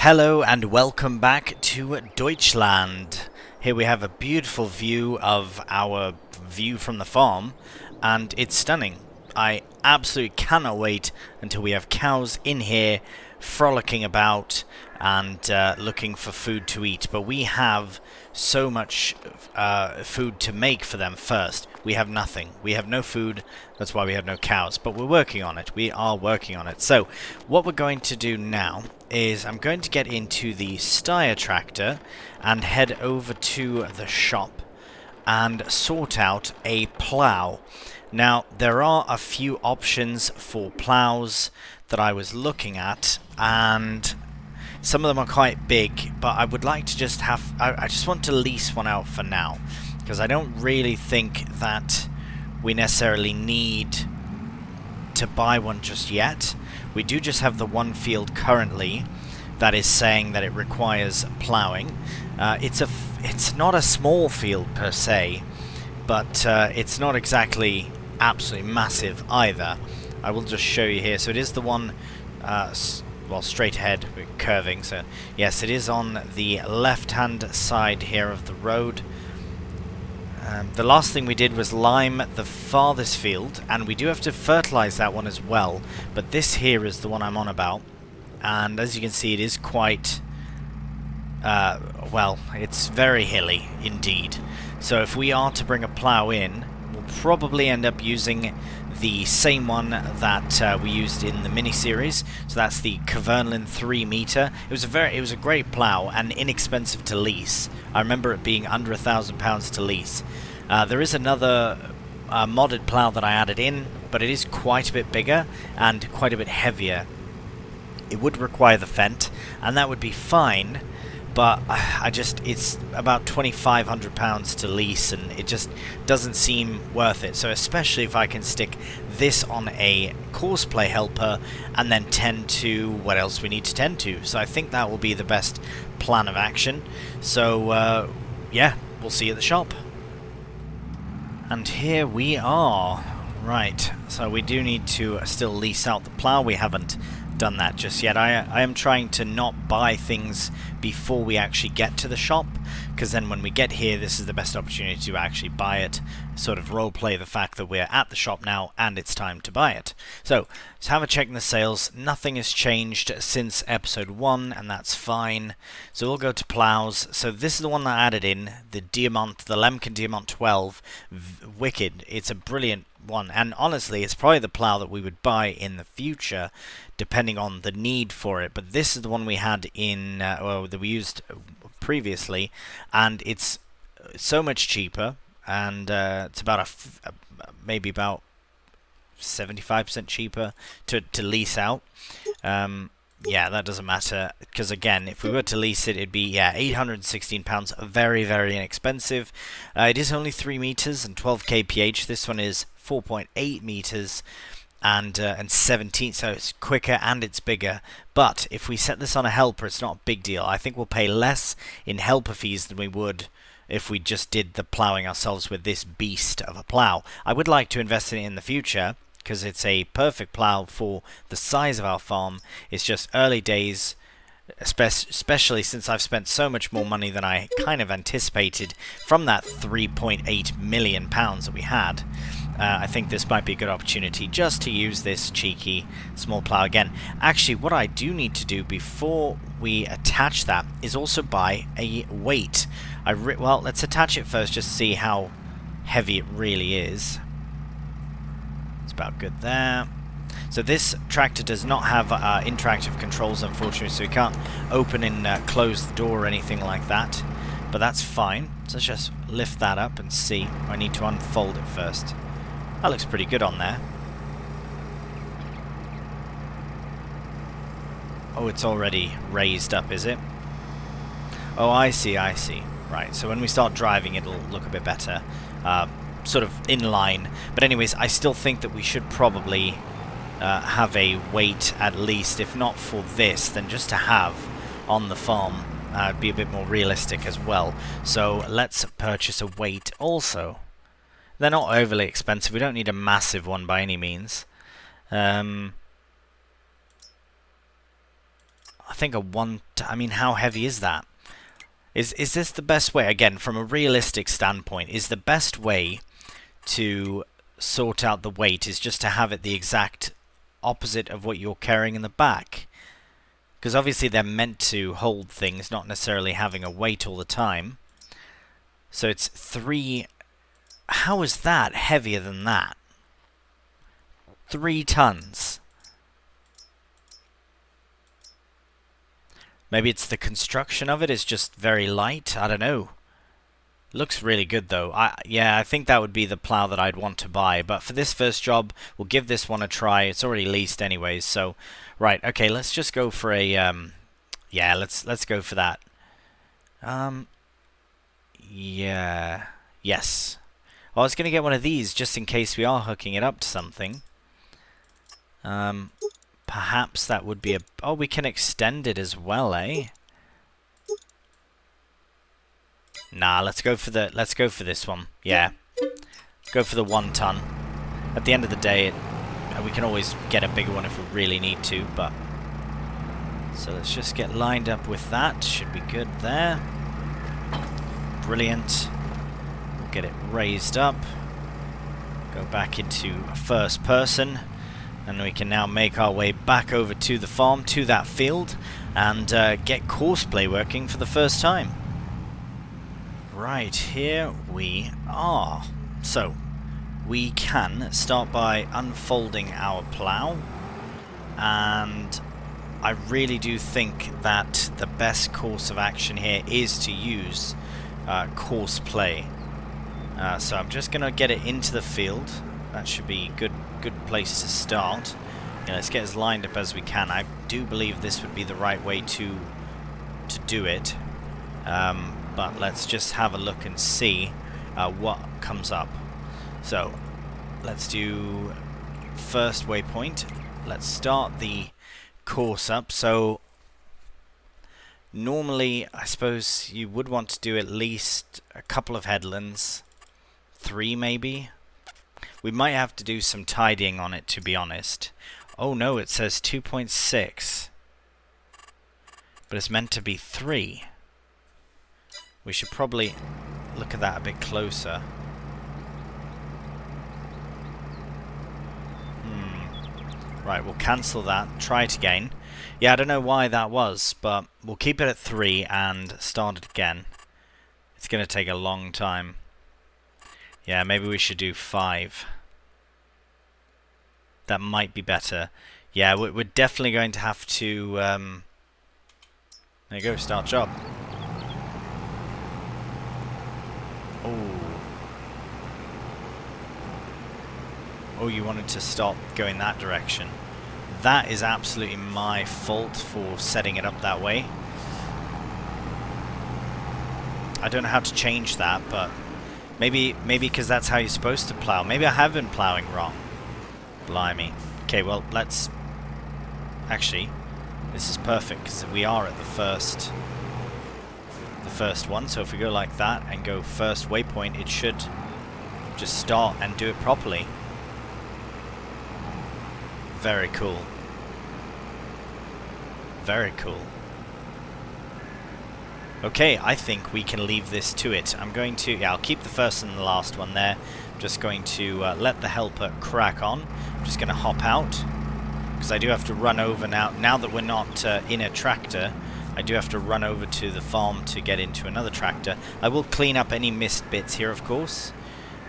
Hello and welcome back to Deutschland. Here we have a beautiful view of our view from the farm, and it's stunning. I absolutely cannot wait until we have cows in here frolicking about and looking for food to eat. But we have so much food to make for them first. We have nothing. We have no food. That's why we have no cows. But we're working on it. We are working on it. So what we're going to do now is I'm going to get into the Steyr tractor and head over to the shop and sort out a plow. Now, there are a few options for plows that I was looking at, and some of them are quite big, but I would like to just have... I just want to lease one out for now, because I don't really think that we necessarily need to buy one just yet. We do just have the one field currently that is saying that it requires plowing. It's not a small field per se, but it's not exactly absolutely massive either. I will just show you here. So it is the one, well, straight ahead, curving. So yes, it is on the left-hand side here of the road. The last thing we did was lime the farthest field, and we do have to fertilize that one as well. But this here is the one I'm on about, and as you can see, it is quite, well, it's very hilly indeed. So if we are to bring a plow in, we'll probably end up using the same one that we used in the mini-series. So that's the Kverneland 3 meter. It was a great plow and inexpensive to lease. I remember it being under £1,000 to lease. There is another modded plow that I added in, but it is quite a bit bigger and quite a bit heavier. It would require the Fent, and that would be fine, but it's about £2,500 to lease, and it just doesn't seem worth it. So especially if I can stick this on a courseplay helper and then tend to what else we need to tend to. So I think that will be the best plan of action. So yeah, we'll see you at the shop. And here we are. Right, so we do need to still lease out the plow. We haven't done that just yet. I am trying to not buy things before we actually get to the shop, because then when we get here, this is the best opportunity to actually buy it, sort of roleplay the fact that we're at the shop now and it's time to buy it. So let's have a check in the sales. Nothing has changed since episode 1, and that's fine. So we'll go to plows. So this is the one that I added in, the Diamant, the Lemken Diamant 12. Wicked. It's a brilliant one, and honestly it's probably the plow that we would buy in the future depending on the need for it. But this is the one we had in well, that we used previously, and it's so much cheaper, and it's about maybe about 75% cheaper to lease out. Yeah, that doesn't matter, because again, if we were to lease it, it'd be, yeah, £816, very, very inexpensive. It is only 3 meters and 12 kph. This one is 4.8 meters and 17, so it's quicker and it's bigger. But if we set this on a helper, it's not a big deal. I think we'll pay less in helper fees than we would if we just did the plowing ourselves with this beast of a plow. I would like to invest in it in the future, because it's a perfect plow for the size of our farm. It's just early days, especially since I've spent so much more money than I kind of anticipated from that £3.8 million that we had. I think this might be a good opportunity just to use this cheeky small plow again. Actually, what I do need to do before we attach that is also buy a weight. Well, let's attach it first, just to see how heavy it really is. About good there. So this tractor does not have interactive controls, unfortunately, so we can't open and close the door or anything like that, but that's fine. So let's just lift that up and see. I need to unfold it first. That looks pretty good on there. Oh, it's already raised up, is it? Oh, I see, I see. Right, so when we start driving, it'll look a bit better. Sort of in line. But anyways, I still think that we should probably have a weight at least, if not for this, then just to have on the farm. It'd be a bit more realistic as well. So let's purchase a weight also. They're not overly expensive. We don't need a massive one by any means. I think a one... I mean, how heavy is that? Is this the best way? Again, from a realistic standpoint, is the best way to sort out the weight is just to have it the exact opposite of what you're carrying in the back? Because obviously they're meant to hold things, not necessarily having a weight all the time. So it's 3... How is that heavier than that? 3 tons. Maybe it's the construction of it is just very light. I don't know. Looks really good though. Yeah, I think that would be the plow that I'd want to buy. But for this first job, we'll give this one a try. It's already leased anyways. So, right. Okay, let's just go for a. Yeah, let's go for that. Yeah. Yes. I was gonna get one of these just in case we are hooking it up to something. Perhaps that would be a... Oh, we can extend it as well, eh? Nah, let's go for this one. Yeah. Go for the 1 ton. At the end of the day, we can always get a bigger one if we really need to, but... So let's just get lined up with that. Should be good there. Brilliant. We'll get it raised up. Go back into first person. And we can now make our way back over to the farm, to that field, and get courseplay working for the first time. Right, here we are. So, we can start by unfolding our plow, and I really do think that the best course of action here is to use courseplay. So I'm just going to get it into the field. That should be good place to start. Yeah, let's get as lined up as we can. I do believe this would be the right way to do it. But let's just have a look and see what comes up. So let's do first waypoint. Let's start the course up. So normally I suppose you would want to do at least a couple of headlands, 3 maybe. We might have to do some tidying on it, to be honest. Oh no, it says 2.6. But it's meant to be 3. We should probably look at that a bit closer. Right, we'll cancel that. Try it again. Yeah, I don't know why that was, but we'll keep it at 3 and start it again. It's going to take a long time. Yeah, maybe we should do 5. That might be better. Yeah, we're definitely going to have to... there you go, start job. Oh, you wanted to stop going that direction. That is absolutely my fault for setting it up that way. I don't know how to change that, but maybe because that's how you're supposed to plow. Maybe I have been plowing wrong. Blimey. Okay, well, let's... Actually, this is perfect, because we are at the first one. So if we go like that and go first waypoint, it should just start and do it properly. Very cool. Very cool. Okay, I think we can leave this to it. I'm going to... Yeah, I'll keep the first and the last one there. I'm just going to let the helper crack on. I'm just going to hop out, because I do have to run over now. Now that we're not in a tractor, I do have to run over to the farm to get into another tractor. I will clean up any missed bits here, of course.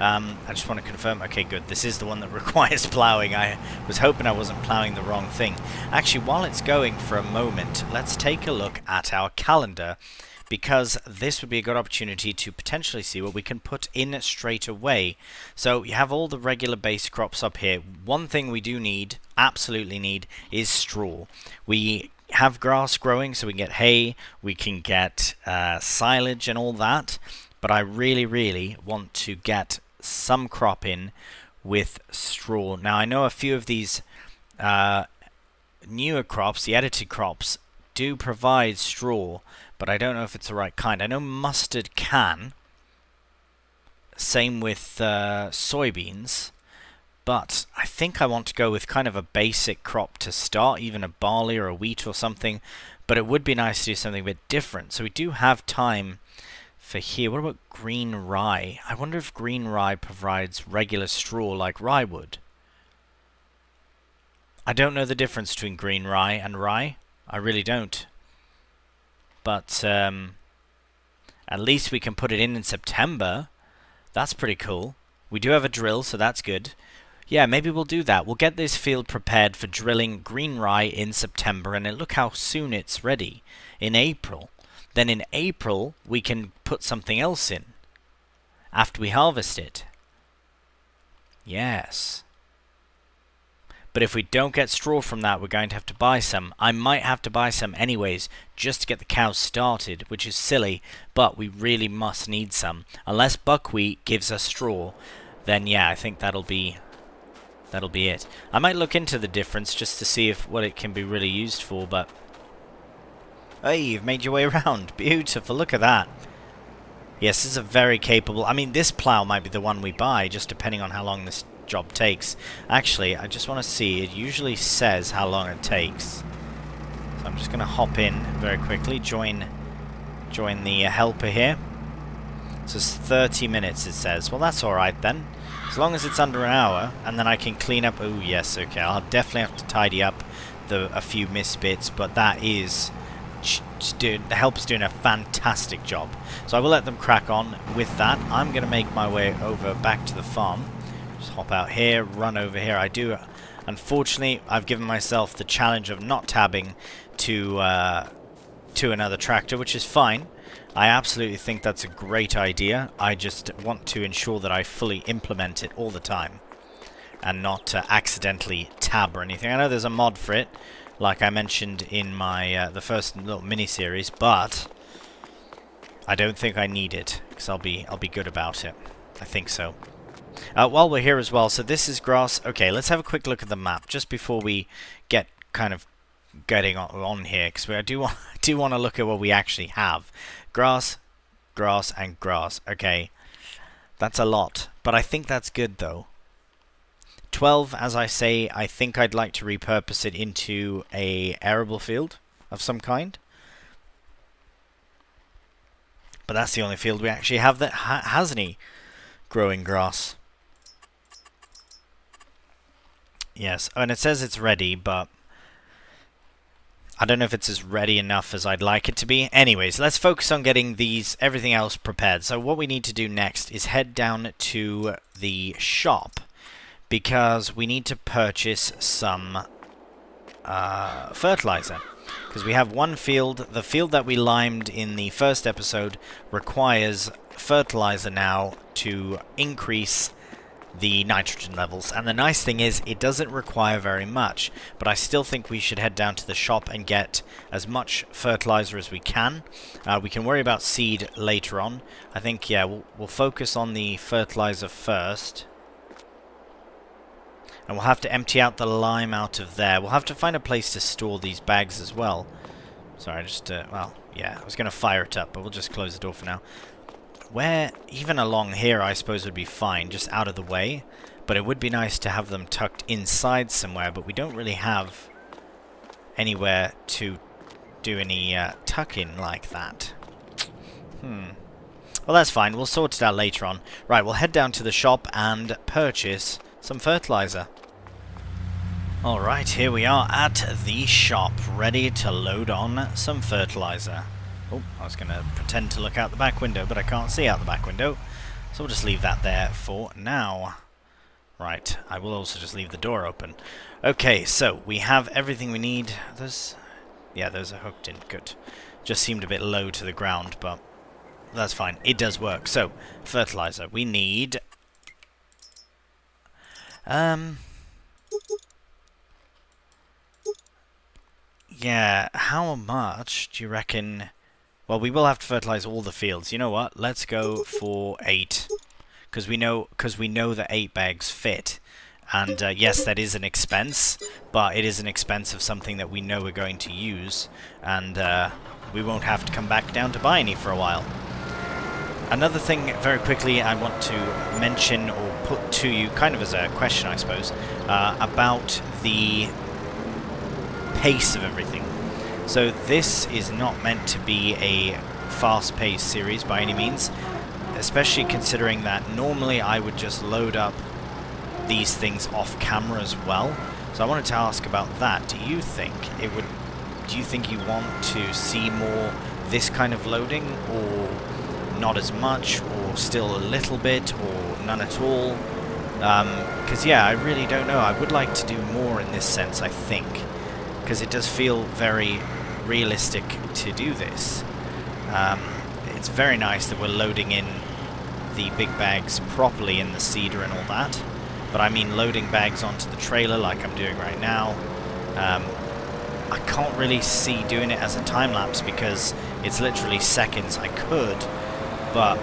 I just want to confirm. Okay, good. This is the one that requires plowing. I was hoping I wasn't plowing the wrong thing. Actually, while it's going for a moment, let's take a look at our calendar, because this would be a good opportunity to potentially see what we can put in straight away. So you have all the regular base crops up here. One thing we do need, absolutely need, is straw. We have grass growing, so we can get hay, we can get silage and all that, but I really want to get some crop in with straw. Now I know a few of these newer crops, the edited crops, do provide straw, but I don't know if it's the right kind. I know mustard can. Same with soybeans, But I think I want to go with kind of a basic crop to start, even a barley or a wheat or something. But it would be nice to do something a bit different. So we do have time for here. What about green rye? I wonder if green rye provides regular straw like rye would. I don't know the difference between green rye and rye. I really don't. But at least we can put it in September. That's pretty cool. We do have a drill, so that's good. Yeah, maybe we'll do that. We'll get this field prepared for drilling green rye in September, and then look how soon it's ready. In April. Then in April, we can put something else in. After we harvest it. Yes. But if we don't get straw from that, we're going to have to buy some. I might have to buy some anyways, just to get the cows started, which is silly, but we really must need some. Unless buckwheat gives us straw, then yeah, I think that'll be it. I might look into the difference just to see if what it can be really used for, but... Hey, you've made your way around. Beautiful, look at that. Yes, this is a very capable... I mean, this plow might be the one we buy, just depending on how long this job takes. Actually, I just want to see. It usually says how long it takes. So I'm just going to hop in very quickly. Join the helper here. So it's 30 minutes, it says. Well, that's alright then. As long as it's under an hour, and then I can clean up... Oh, yes, okay. I'll definitely have to tidy up a few missed bits, but that is... the helper's doing a fantastic job. So I will let them crack on with that. I'm going to make my way over back to the farm. Just hop out here, run over here. Unfortunately, I've given myself the challenge of not tabbing to another tractor, which is fine. I absolutely think that's a great idea. I just want to ensure that I fully implement it all the time and not accidentally tab or anything. I know there's a mod for it, like I mentioned in my the first little mini-series, but I don't think I need it, because I'll be good about it. I think so. While we're here as well, so this is grass. Okay, let's have a quick look at the map, just before we get kind of getting on here, because I do want to look at what we actually have. Grass, grass, and grass. Okay, that's a lot, but I think that's good, though. 12, as I say, I think I'd like to repurpose it into a arable field of some kind. But that's the only field we actually have that has any growing grass. Yes, and it says it's ready, but I don't know if it's as ready enough as I'd like it to be. Anyways, let's focus on getting everything else prepared. So what we need to do next is head down to the shop, because we need to purchase some fertilizer. Because we have one field, the field that we limed in the first episode requires fertilizer now to increase the nitrogen levels. And the nice thing is, it doesn't require very much, but I still think we should head down to the shop and get as much fertilizer as we can. We can worry about seed later on. I think, yeah, we'll focus on the fertilizer first. And we'll have to empty out the lime out of there. We'll have to find a place to store these bags as well. Sorry, well, yeah, I was going to fire it up, but we'll just close the door for now. Where, even along here, I suppose would be fine, just out of the way. But it would be nice to have them tucked inside somewhere, but we don't really have anywhere to do any tuck-in like that. Well, that's fine. We'll sort it out later on. Right, we'll head down to the shop and purchase some fertilizer. Alright, here we are at the shop, ready to load on some fertilizer. Oh, I was going to pretend to look out the back window, but I can't see out the back window. So we'll just leave that there for now. Right, I will also just leave the door open. Okay, so we have everything we need. Yeah, those are hooked in. Good. Just seemed a bit low to the ground, but that's fine. It does work. So, fertilizer. We need... yeah, how much do you reckon... Well, we will have to fertilize all the fields. You know what? Let's go for 8. Because we know that 8 bags fit. And yes, that is an expense, but it is an expense of something that we know we're going to use. And we won't have to come back down to buy any for a while. Another thing, very quickly, I want to mention or put to you, kind of as a question I suppose, about the pace of everything. So this is not meant to be a fast-paced series by any means, especially considering that normally I would just load up these things off camera as well. So I wanted to ask about that. Do you think you want to see more this kind of loading, or not as much, or still a little bit, or none at all? Because yeah, I really don't know. I would like to do more in this sense, I think, because it does feel very realistic to do this. It's very nice that we're loading in the big bags properly in the seeder and all that, but I mean loading bags onto the trailer like I'm doing right now. I can't really see doing it as a time-lapse because it's literally seconds. I could, but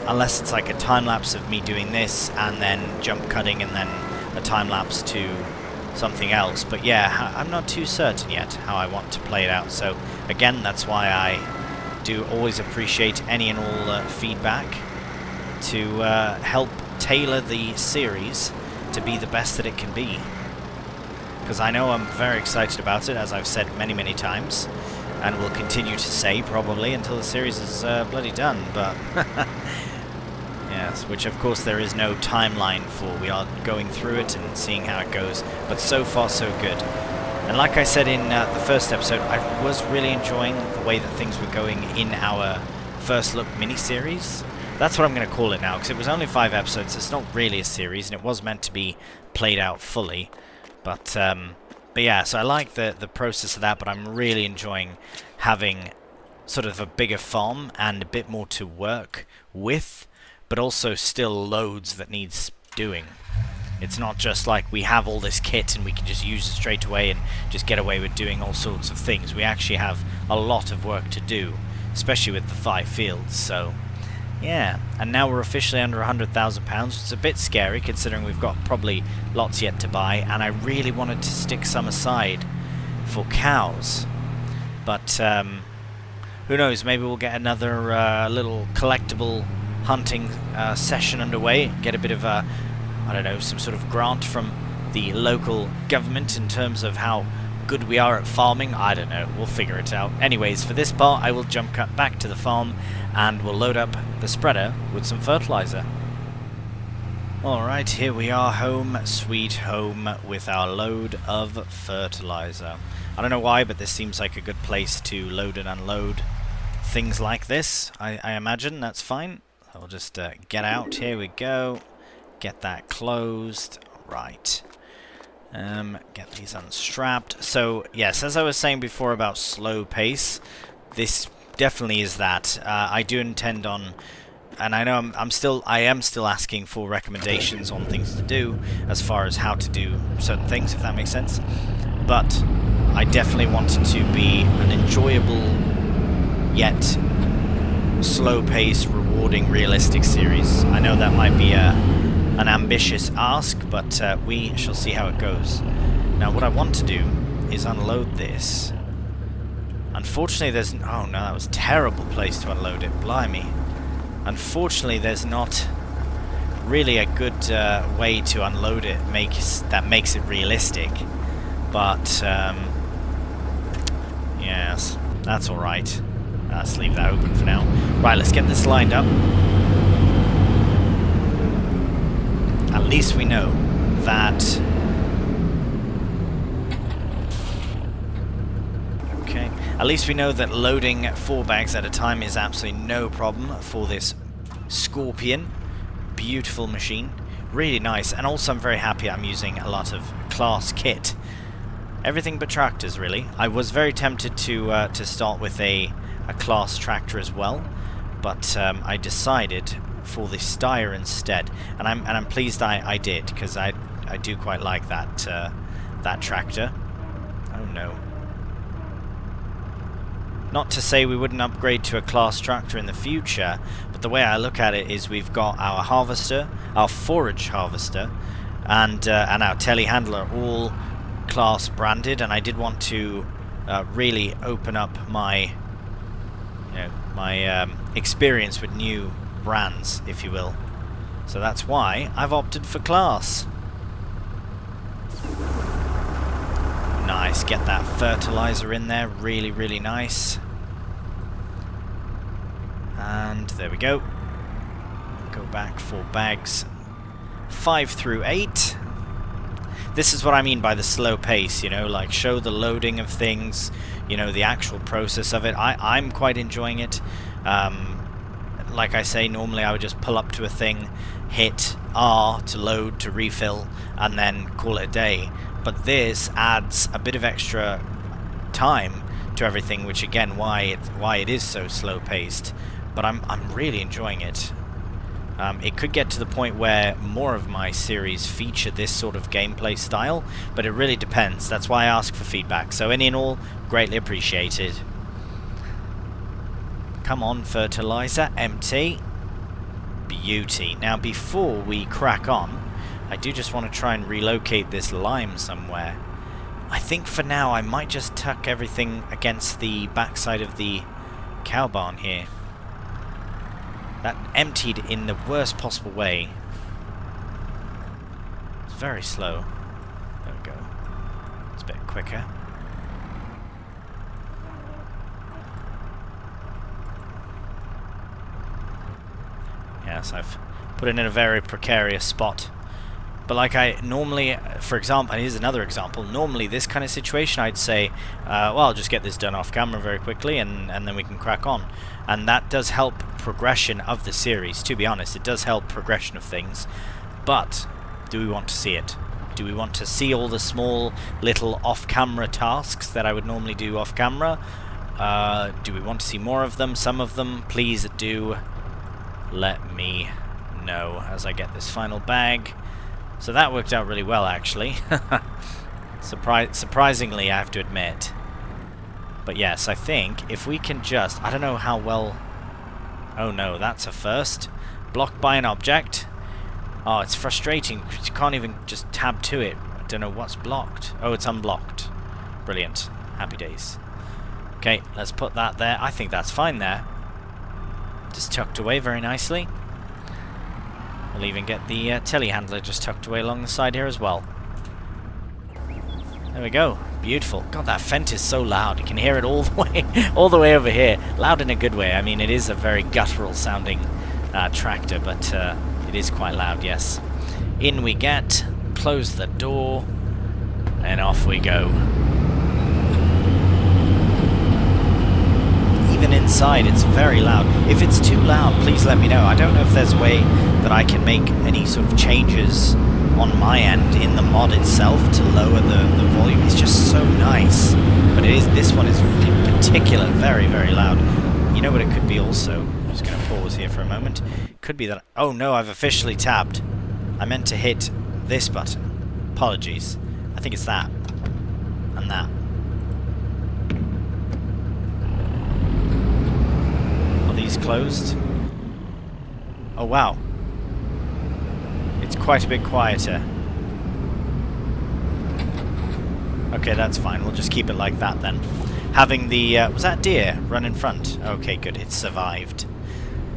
unless it's like a time-lapse of me doing this and then jump cutting and then a time-lapse to something else. But yeah, I'm not too certain yet how I want to play it out. So again, that's why I do always appreciate any and all feedback to help tailor the series to be the best that it can be. Because I know I'm very excited about it, as I've said many, many times, and will continue to say probably until the series is bloody done, but yes, which of course there is no timeline for. We are going through it and seeing how it goes, but so far so good. And like I said in the first episode, I was really enjoying the way that things were going in our first look mini-series. That's what I'm going to call it now, because it was only 5 episodes. It's not really a series, and it was meant to be played out fully. But yeah, so I like the process of that, but I'm really enjoying having sort of a bigger farm and a bit more to work with, but also still loads that needs doing. It's not just like we have all this kit and we can just use it straight away and just get away with doing all sorts of things. We actually have a lot of work to do, especially with the 5 fields, so yeah. And now we're officially under £100,000. It's a bit scary considering we've got probably lots yet to buy, and I really wanted to stick some aside for cows. But who knows, maybe we'll get another little collectible hunting session underway, get a bit of a, I don't know, some sort of grant from the local government in terms of how good we are at farming. I don't know, we'll figure it out. Anyways, for this part I will jump cut back to the farm and we'll load up the spreader with some fertilizer. Alright, here we are, home sweet home, with our load of fertilizer. I don't know why, but this seems like a good place to load and unload things like this. I imagine that's fine. I'll just get out. Here we go. Get that closed. Right. Get these unstrapped. So yes, as I was saying before about slow pace, this definitely is that. I do intend on, and I know I am still asking for recommendations on things to do as far as how to do certain things, if that makes sense. But I definitely want it to be an enjoyable yet slow pace, rewarding, realistic series. I know that might be an ambitious ask, but we shall see how it goes. Now what I want to do is unload this. Unfortunately there's... oh no, that was a terrible place to unload it, blimey. Unfortunately there's not really a good way to unload it that makes it realistic. But yes, that's alright. Let's leave that open for now. Right, let's get this lined up. At least we know that... okay. At least we know that loading 4 bags at a time is absolutely no problem for this Scorpion. Beautiful machine. Really nice. And also I'm very happy I'm using a lot of class kit. Everything but tractors, really. I was very tempted to start with a class tractor as well, but I decided for the Steyr instead, and I'm pleased I did, because I do quite like that that tractor. Oh no. Not to say we wouldn't upgrade to a class tractor in the future, but the way I look at it is we've got our harvester, our forage harvester, and our telehandler all class branded, and I did want to really open up my experience with new brands, if you will. So that's why I've opted for class. Nice, get that fertilizer in there, really, really nice. And there we go. Go back 4 bags, 5 through 8. This is what I mean by the slow pace, you know, like show the loading of things, you know, the actual process of it. I'm quite enjoying it. Like I say, normally I would just pull up to a thing, hit R to load, to refill, and then call it a day. But this adds a bit of extra time to everything, which again, why it is so slow paced. But I'm really enjoying it. It could get to the point where more of my series feature this sort of gameplay style, but it really depends. That's why I ask for feedback. So any and all, greatly appreciated. Come on, fertilizer, empty. Beauty. Now before we crack on, I do just want to try and relocate this lime somewhere. I think for now I might just tuck everything against the backside of the cow barn here. That emptied in the worst possible way. It's very slow. There we go. It's a bit quicker. Yes, I've put it in a very precarious spot. But like I normally, for example, and here's another example, normally this kind of situation I'd say, well, I'll just get this done off camera very quickly and then we can crack on. And that does help progression of the series, to be honest. It does help progression of things. But do we want to see it? Do we want to see all the small little off-camera tasks that I would normally do off-camera? Do we want to see more of them? Some of them? Please do let me know as I get this final bag. So that worked out really well, actually. Surprisingly, I have to admit. But yes, I think if we can just... I don't know how well... Oh no, that's a first. Blocked by an object. Oh, it's frustrating because you can't even just tab to it. I don't know what's blocked. Oh, it's unblocked. Brilliant. Happy days. Okay, let's put that there. I think that's fine there. Just tucked away very nicely. We'll even get the telehandler just tucked away along the side here as well. There we go. Beautiful. God, that Fent is so loud. You can hear it all the way over here. Loud in a good way. I mean, it is a very guttural sounding tractor, but it is quite loud, yes. In we get, close the door, and off we go. Even inside, it's very loud. If it's too loud, please let me know. I don't know if there's a way that I can make any sort of changes on my end in the mod itself to lower the volume. It's just so nice. But it is, this one is in particular very, very loud. You know what it could be also? I'm just going to pause here for a moment. It could be that... Oh no, I've officially tabbed. I meant to hit this button. Apologies. I think it's that. And that. Are these closed? Oh wow. It's quite a bit quieter. Okay, that's fine. We'll just keep it like that then. Having the... was that deer run in front? Okay, good. It survived.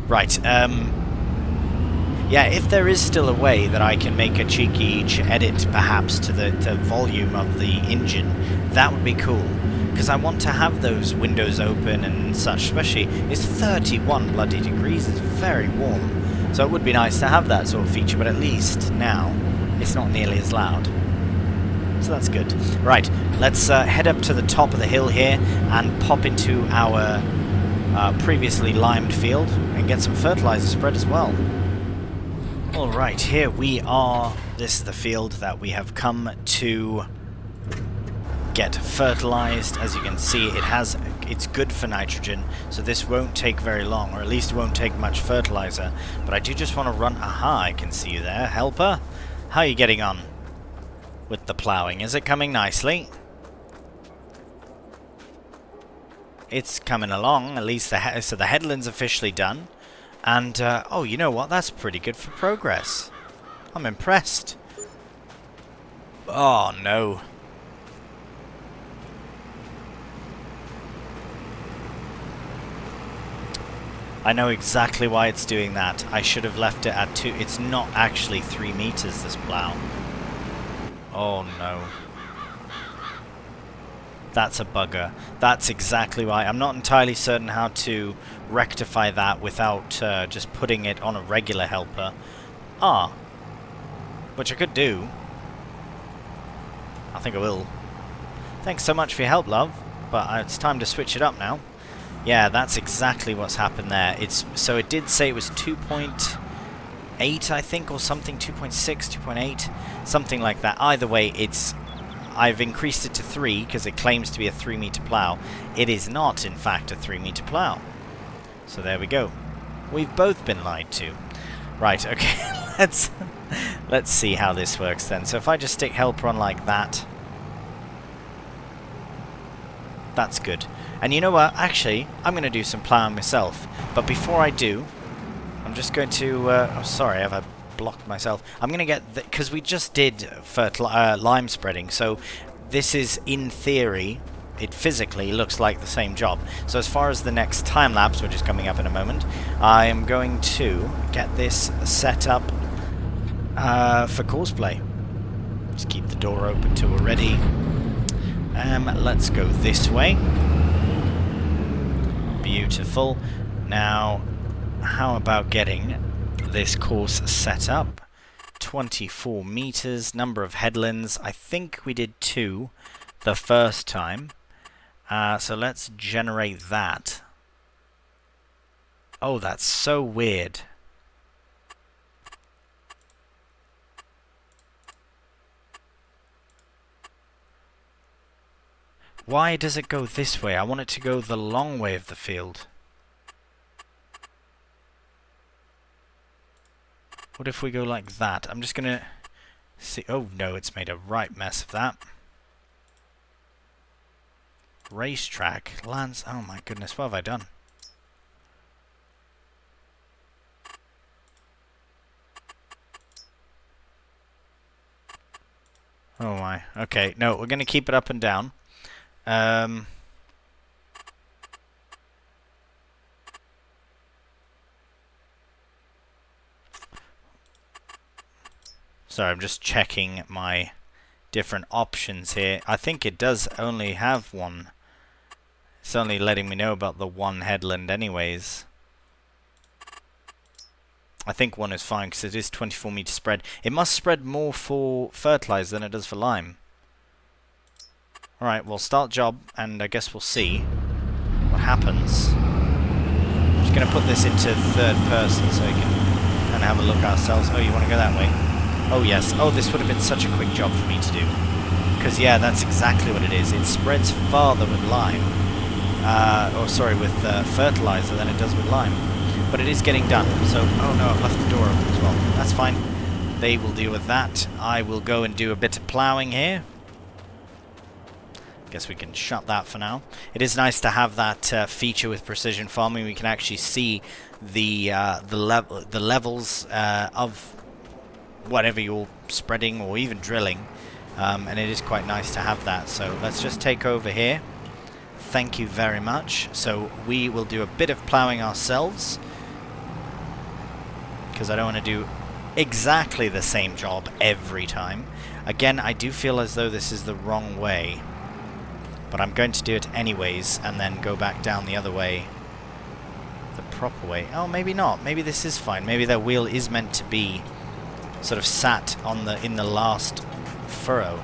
Right, yeah, if there is still a way that I can make a cheeky edit, perhaps, to the volume of the engine, that would be cool. Because I want to have those windows open and such, especially... It's 31 bloody degrees. It's very warm. So it would be nice to have that sort of feature, but at least now it's not nearly as loud. So that's good. Right, let's head up to the top of the hill here and pop into our previously limed field and get some fertilizer spread as well. Alright, here we are. This is the field that we have come to get fertilized. As you can see, it's good for nitrogen, so this won't take very long, or at least it won't take much fertilizer. But I do just want to run... Aha, I can see you there, helper. How are you getting on with the ploughing? Is it coming nicely? It's coming along, at least so the headland's officially done. And, oh, you know what? That's pretty good for progress. I'm impressed. Oh, no. I know exactly why it's doing that. I should have left it at 2. It's not actually 3 meters, this plow. Oh no. That's a bugger. That's exactly why. I'm not entirely certain how to rectify that without just putting it on a regular helper. Which I could do. I think I will. Thanks so much for your help, love. But it's time to switch it up now. Yeah, that's exactly what's happened there. So it did say it was 2.8, I think, or something. 2.6, 2.8, something like that. Either way, I've increased it to 3 because it claims to be a 3 meter plow. It is not, in fact, a 3 meter plow. So there we go. We've both been lied to. Right, okay, let's see how this works then. So if I just stick helper on like that, that's good. And you know what? Actually, I'm going to do some plowing myself. But before I do, I'm just going to... oh, sorry, have I blocked myself? I'm going to get... Because we just did lime spreading, so this is, in theory, it physically looks like the same job. So as far as the next time lapse, which is coming up in a moment, I am going to get this set up for cosplay. Just keep the door open till we're ready. Let's go this way. Beautiful. Now, how about getting this course set up? 24 meters, number of headlands. I think we did 2 the first time. So let's generate that. Oh, that's so weird. Why does it go this way? I want it to go the long way of the field. What if we go like that? I'm just gonna see. Oh no, it's made a right mess of that. Racetrack. Lands. Oh my goodness, what have I done? Oh my. Okay, no, we're gonna keep it up and down. Sorry, I'm just checking my different options here. I think it does only have one. It's only letting me know about the one headland anyways. I think one is fine because it is 24 meter spread. It must spread more for fertilizer than it does for lime. Alright, we'll start job, and I guess we'll see what happens. I'm just going to put this into third person so we can kind of have a look ourselves. Oh, you want to go that way? Oh, yes. Oh, this would have been such a quick job for me to do. Because, yeah, that's exactly what it is. It spreads farther with lime. With fertilizer than it does with lime. But it is getting done. So, oh no, I've left the door open as well. That's fine. They will deal with that. I will go and do a bit of ploughing here. Guess we can shut that for now. It is nice to have that feature with precision farming. We can actually see the levels of whatever you're spreading or even drilling, and it is quite nice to have that. So let's just take over here. Thank you very much. So we will do a bit of ploughing ourselves because I don't want to do exactly the same job every time. Again, I do feel as though this is the wrong way. But I'm going to do it anyways, and then go back down the other way, the proper way. Oh, maybe not. Maybe this is fine. Maybe that wheel is meant to be sort of sat on in the last furrow,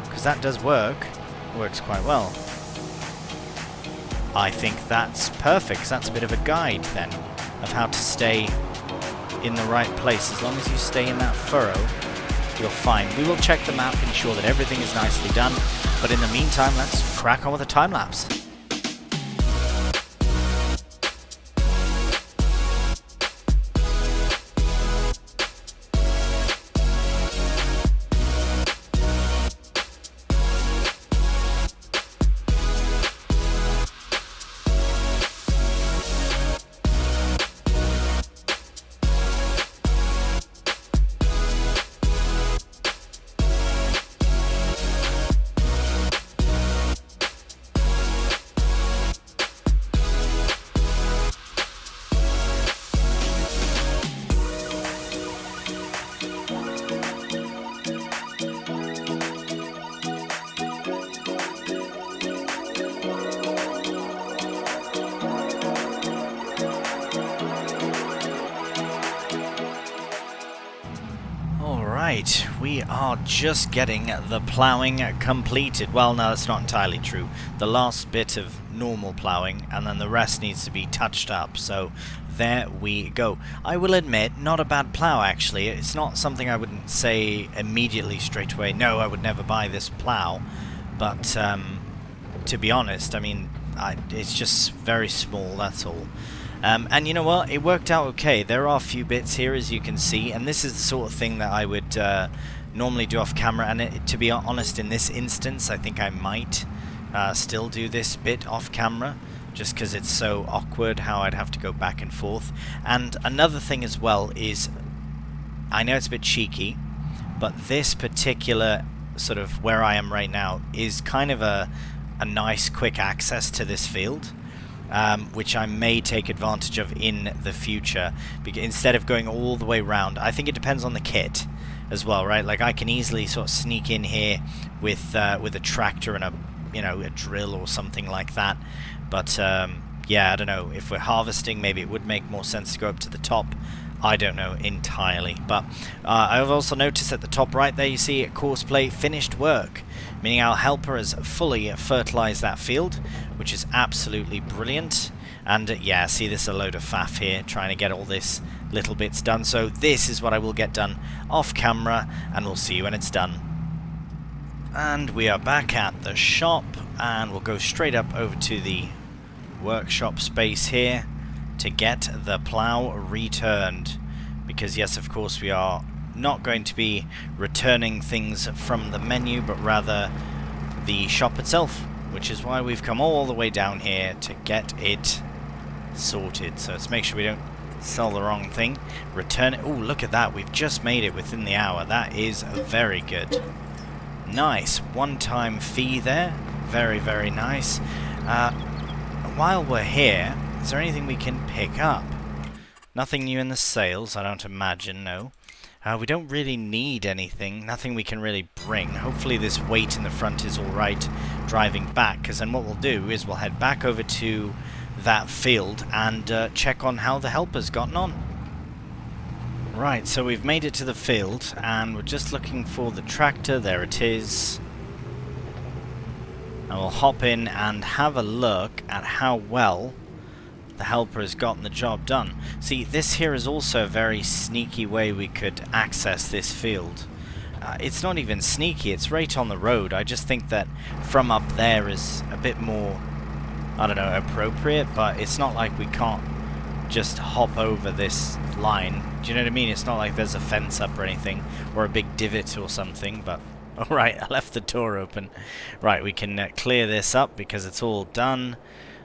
because that does work. Works quite well. I think that's perfect. 'Cause that's a bit of a guide then of how to stay in the right place. As long as you stay in that furrow, you're fine. We will check the map, ensure that everything is nicely done. But in the meantime, let's crack on with a time lapse. we are just getting the ploughing completed. Well, no, that's not entirely true. The last bit of normal ploughing, and then the rest needs to be touched up. So there we go. I will admit, not a bad plough actually. It's not something I wouldn't say immediately straight away, no, I would never buy this plough. But to be honest, I mean, it's just very small, that's all. And you know what, it worked out okay. There are a few bits here, as you can see, and this is the sort of thing that I would normally do off camera, and to be honest, in this instance, I think I might still do this bit off camera, just because it's so awkward how I'd have to go back and forth. And another thing as well is, I know it's a bit cheeky, but this particular sort of where I am right now is kind of a nice quick access to this field. Which I may take advantage of in the future, instead of going all the way round. I think it depends on the kit as well, right? Like I can easily sort of sneak in here with a tractor and a drill or something like that. But yeah, I don't know, if we're harvesting, maybe it would make more sense to go up to the top. I don't know entirely, but I've also noticed at the top right there, you see courseplay finished work, meaning our helper has fully fertilized that field, which is absolutely brilliant. And yeah, see, this is a load of faff here trying to get all this little bits done. So this is what I will get done off camera, and we'll see you when it's done. And we are back at the shop, and we'll go straight up over to the workshop space here to get the plough returned, because yes, of course, we are not going to be returning things from the menu, but rather the shop itself, which is why we've come all the way down here to get it sorted. So let's make sure we don't sell the wrong thing. Return it. Oh, look at that, we've just made it within the hour. That is very good. Nice one-time fee there. Very, very nice. While we're here, is there anything we can pick up? Nothing new in the sales, I don't imagine, no. We don't really need anything, nothing we can really bring. Hopefully this weight in the front is alright driving back, because then what we'll do is we'll head back over to that field and check on how the helper's gotten on. Right, so we've made it to the field, and we're just looking for the tractor. There it is. And we'll hop in and have a look at how well the helper has gotten the job done. See, this here is also a very sneaky way we could access this field. It's not even sneaky, it's right on the road. I just think that from up there is a bit more, I don't know, appropriate, but it's not like we can't just hop over this line. Do you know what I mean? It's not like there's a fence up or anything, or a big divot or something, but alright, I left the door open. Right, we can clear this up because it's all done.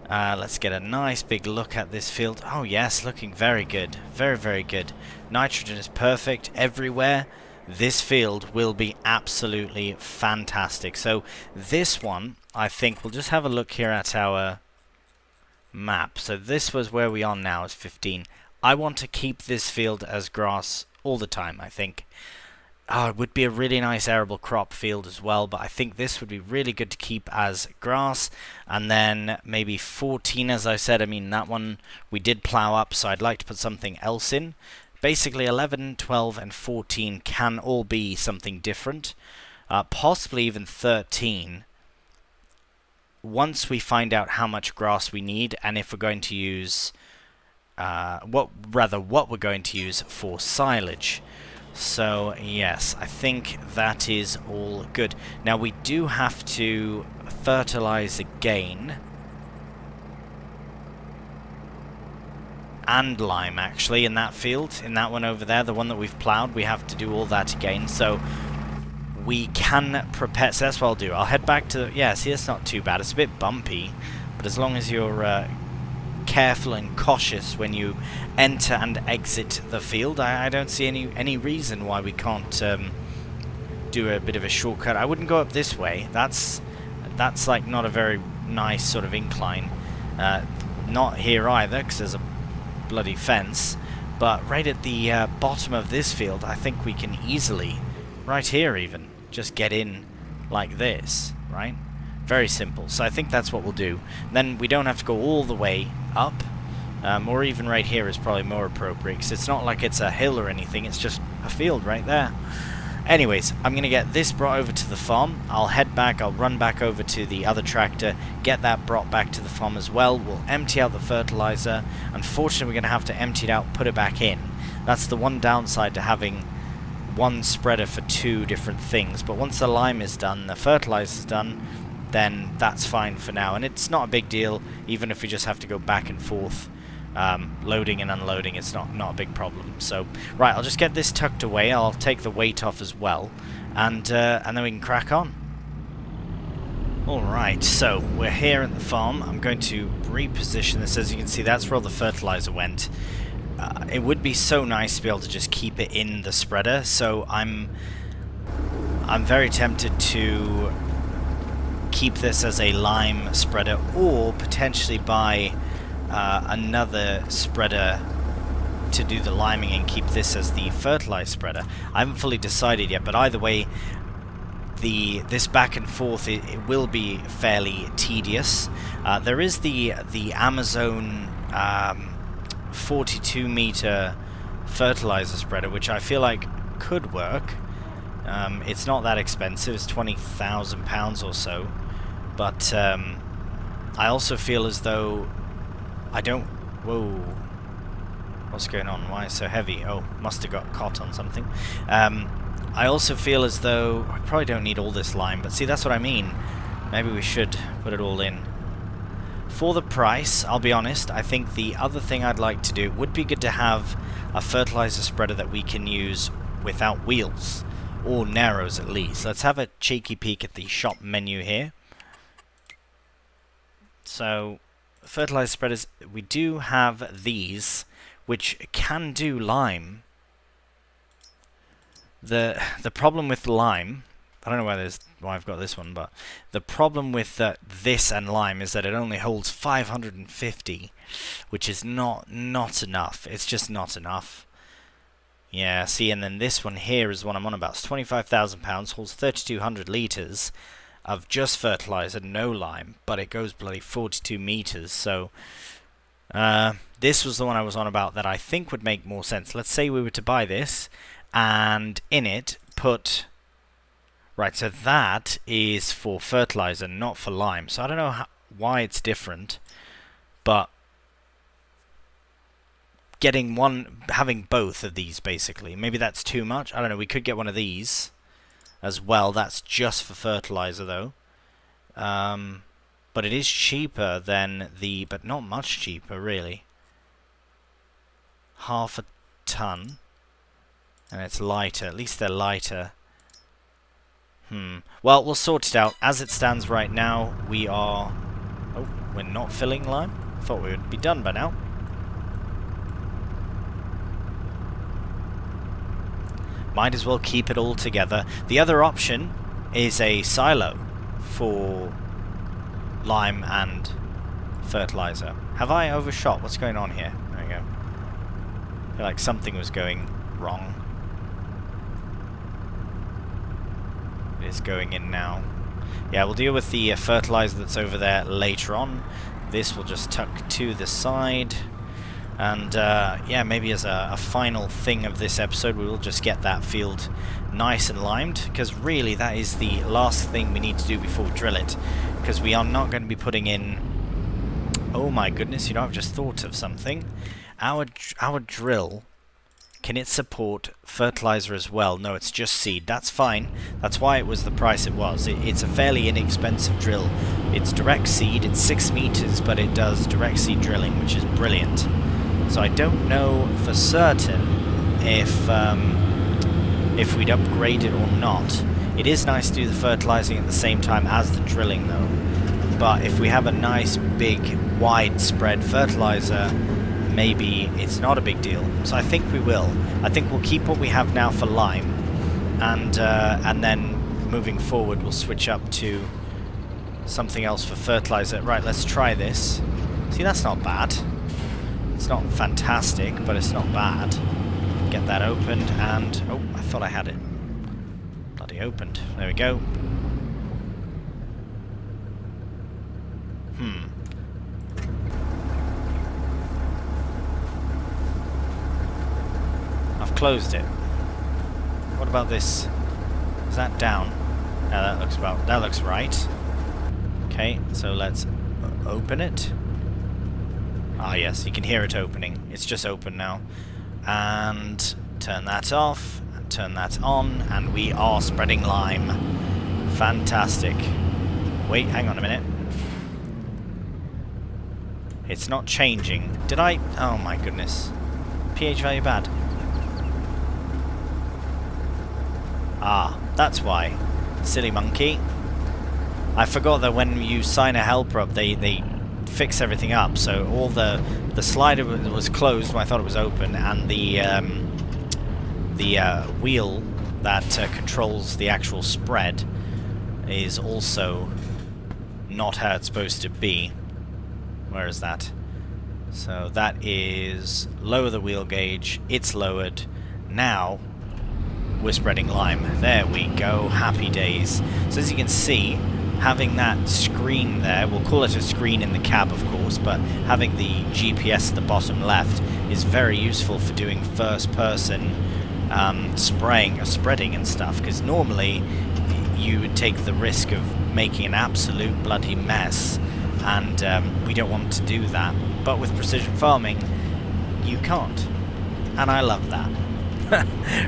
Let's get a nice big look at this field. Oh yes, looking very good. Very, very good. Nitrogen is perfect everywhere. This field will be absolutely fantastic. So this one, I think, we'll just have a look here at our map. So this was where we are now, is 15. I want to keep this field as grass all the time, I think. It would be a really nice arable crop field as well, but I think this would be really good to keep as grass. And then maybe 14, as I said, I mean, that one we did plow up, so I'd like to put something else in. Basically 11, 12 and 14 can all be something different. Possibly even 13. Once we find out how much grass we need, and if we're going to use what we're going to use for silage. So yes, I think that is all good. Now we do have to fertilize again, and lime actually in that field, in that one over there, the one that we've plowed. We have to do all that again, so we can prepare. So that's what I'll do. I'll head back to, yeah, see, that's not too bad. It's a bit bumpy, but as long as you're careful and cautious when you enter and exit the field, I don't see any reason why we can't do a bit of a shortcut. I wouldn't go up this way. That's like not a very nice sort of incline. Not here either, because there's a bloody fence. But right at the bottom of this field, I think we can easily, right here even, just get in like this, right? Very simple. So I think that's what we'll do. Then we don't have to go all the way up, or even right here is probably more appropriate, because it's not like it's a hill or anything, it's just a field right there. Anyways, I'm going to get this brought over to the farm. I'll head back, I'll run back over to the other tractor, get that brought back to the farm as well. We'll empty out the fertilizer. Unfortunately, we're going to have to empty it out, put it back in. That's the one downside to having one spreader for two different things. But once the lime is done, the fertilizer's done, then that's fine for now. And it's not a big deal, even if we just have to go back and forth. Loading and unloading, it's not a big problem. So, right, I'll just get this tucked away. I'll take the weight off as well, and then we can crack on. Alright, so we're here at the farm. I'm going to reposition this. As you can see, that's where all the fertilizer went. It would be so nice to be able to just keep it in the spreader, so I'm very tempted to keep this as a lime spreader, or potentially buy another spreader to do the liming and keep this as the fertilizer spreader. I haven't fully decided yet, but either way, this back and forth, it will be fairly tedious. There is the Amazon 42 meter fertilizer spreader, which I feel like could work. It's not that expensive, it's £20,000 or so, but I also feel as though I don't... Whoa. What's going on? Why is it so heavy? Oh, must have got caught on something. I also feel as though... I probably don't need all this lime, but see, that's what I mean. Maybe we should put it all in. For the price, I'll be honest, I think the other thing I'd like to do, it would be good to have a fertilizer spreader that we can use without wheels. Or narrows, at least. Let's have a cheeky peek at the shop menu here. So... fertilizer spreaders, we do have these, which can do lime. The problem with lime, I don't know why I've got this one, but the problem with this and lime is that it only holds 550, which is not enough. It's just not enough. Yeah, see, and then this one here is what I'm on about. It's £25,000, holds 3,200 litres. Of just fertilizer, no lime, but it goes bloody 42 meters. So this was the one I was on about that I think would make more sense. Let's say we were to buy this and in it put... Right, so that is for fertilizer, not for lime. So I don't know why it's different, but having both of these basically, maybe that's too much. I don't know, we could get one of these as well. That's just for fertilizer though, but it is cheaper than but not much cheaper really. Half a ton, and it's lighter. At least they're lighter. Well, we'll sort it out. As it stands right now, we're not filling lime. Thought we would be done by now. Might as well keep it all together. The other option is a silo for lime and fertilizer. Have I overshot? What's going on here? There we go. I feel like something was going wrong. It is going in now. Yeah, we'll deal with the fertilizer that's over there later on. This will just tuck to the side. And yeah, maybe as a final thing of this episode, we will just get that field nice and limed, because really that is the last thing we need to do before we drill it, because we are not going to be putting in... Oh my goodness, you know, I've just thought of something. Our drill, can it support fertilizer as well? No, it's just seed. That's fine. That's why it was the price it was. It's a fairly inexpensive drill. It's direct seed, it's 6 meters, but it does direct seed drilling, which is brilliant. So I don't know for certain if we'd upgrade it or not. It is nice to do the fertilizing at the same time as the drilling though. But if we have a nice big widespread fertilizer, maybe it's not a big deal. So I think we will. I think we'll keep what we have now for lime, and then moving forward we'll switch up to something else for fertilizer. Right, let's try this. See, that's not bad. It's not fantastic, but it's not bad. Get that opened, and... oh, I thought I had it. Bloody opened. There we go. I've closed it. What about this Is that down? That looks right. Okay, so let's open it. Ah yes, you can hear it opening. It's just open now. And turn that off, and turn that on, and we are spreading lime. Fantastic. Wait, hang on a minute. It's not changing. Did I? Oh my goodness. pH value bad. Ah, that's why. Silly monkey. I forgot that when you sign a helper up, they fix everything up. So all the slider was closed when I thought it was open, and the wheel that controls the actual spread is also not how it's supposed to be. Where is that? So that is lower the wheel gauge. It's lowered. Now we're spreading lime. There we go. Happy days. So as you can see, having that screen there, we'll call it a screen in the cab of course, but having the GPS at the bottom left is very useful for doing first person spreading and stuff, because normally you would take the risk of making an absolute bloody mess, and we don't want to do that. But with precision farming, you can't. And I love that.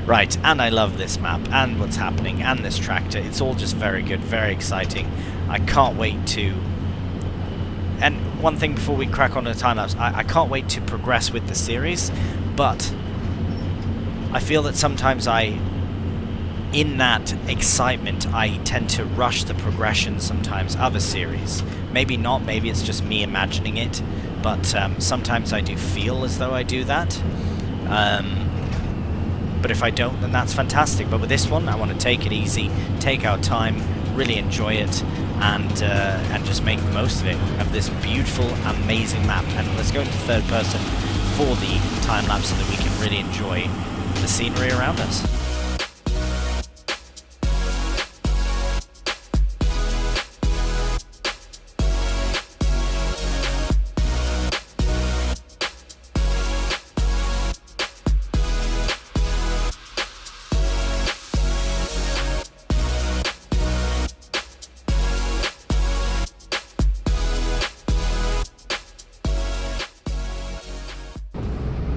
Right, and I love this map, and what's happening, and this tractor. It's all just very good, very exciting. I can't wait to... And one thing before we crack on to the time-lapse, I can't wait to progress with the series, but I feel that sometimes in that excitement, I tend to rush the progression sometimes of a series. Maybe not, maybe it's just me imagining it, but sometimes I do feel as though I do that. But if I don't, then that's fantastic. But with this one, I want to take it easy, take our time, really enjoy it, and just make the most of it, of this beautiful, amazing map. And let's go into third person for the time-lapse so that we can really enjoy the scenery around us.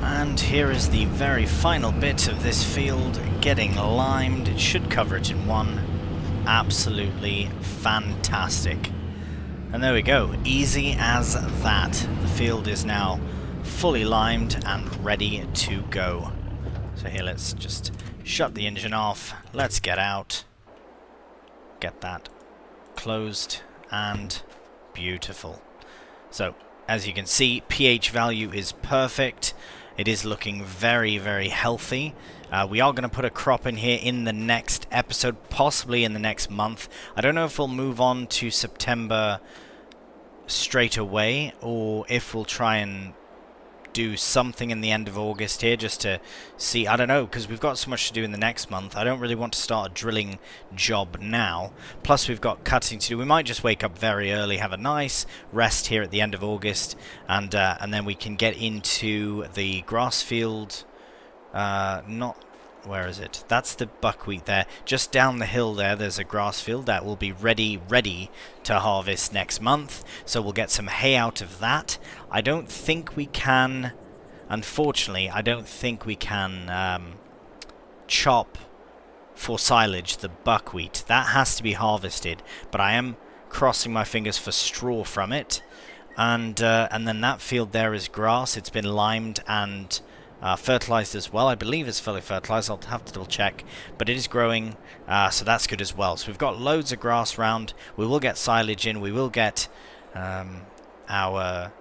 And here is the very final bit of this field getting limed. It should cover it in one. Absolutely fantastic. And there we go, easy as that. The field is now fully limed and ready to go. So here, let's just shut the engine off. Let's get out. Get that closed, and beautiful. So, as you can see, pH value is perfect. It is looking very, very healthy. We are going to put a crop in here in the next episode, possibly in the next month. I don't know if we'll move on to September straight away, or if we'll try and do something in the end of August here, just to see. I don't know, because we've got so much to do in the next month. I don't really want to start a drilling job now. Plus we've got cutting to do. We might just wake up very early, have a nice rest here at the end of August, and then we can get into the grass field. Where is it? That's the buckwheat there. Just down the hill there, there's a grass field that will be ready to harvest next month. So we'll get some hay out of that. I don't think we can, unfortunately, I don't think we can chop for silage the buckwheat. That has to be harvested, but I am crossing my fingers for straw from it. And then that field there is grass. It's been limed and fertilized as well. I believe it's fully fertilized. I'll have to double check, but it is growing, so that's good as well. So we've got loads of grass round. We will get silage in. We will get our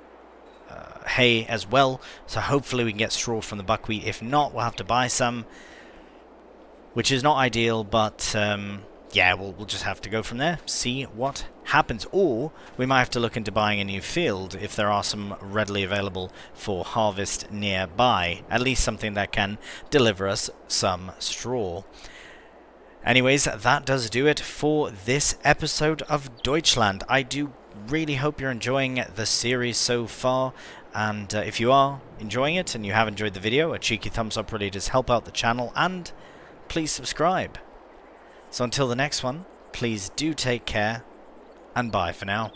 hay as well. So hopefully we can get straw from the buckwheat. If not, we'll have to buy some, which is not ideal, but yeah, we'll just have to go from there, see what happens. Or we might have to look into buying a new field if there are some readily available for harvest nearby. At least something that can deliver us some straw. Anyways, that does do it for this episode of Deutschland. I do really hope you're enjoying the series so far. And if you are enjoying it and you have enjoyed the video, a cheeky thumbs up really does help out the channel. And please subscribe. So until the next one, please do take care, and bye for now.